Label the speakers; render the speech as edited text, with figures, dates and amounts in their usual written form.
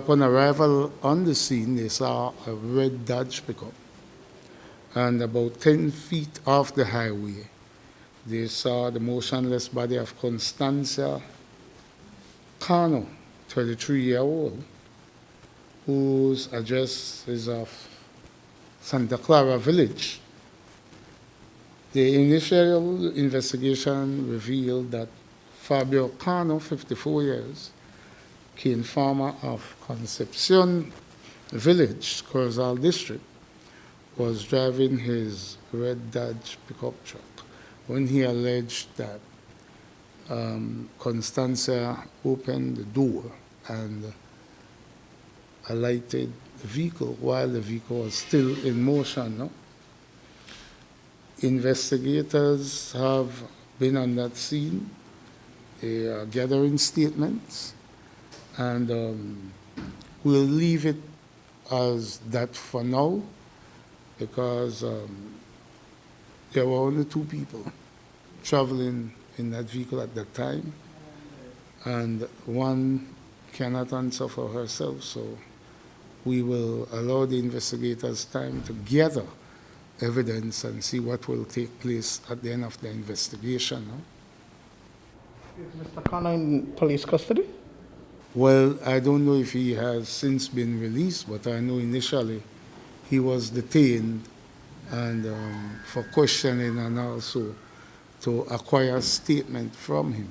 Speaker 1: upon arrival on the scene, they saw a red Dodge pickup. And about 10 feet off the highway, they saw the motionless body of Constancia Cano, 33-year-old, whose address is of Santa Clara Village. The initial investigation revealed that Fabio Cano, 54 years, cane farmer of Concepcion Village, Corozal district, was driving his red Dodge pickup truck when he alleged that Constancia opened the door and alighted the vehicle while the vehicle was still in motion. No? Investigators have been on that scene. They are gathering statements, and we'll leave it as that for now, because there were only two people traveling in that vehicle at that time, and one cannot answer for herself, so we will allow the investigators time to gather evidence and see what will take place at the end of the investigation. No?
Speaker 2: Is Mr. Cano in police custody?
Speaker 1: Well, I don't know if he has since been released, but I know initially he was detained and for questioning and also to acquire a statement from him.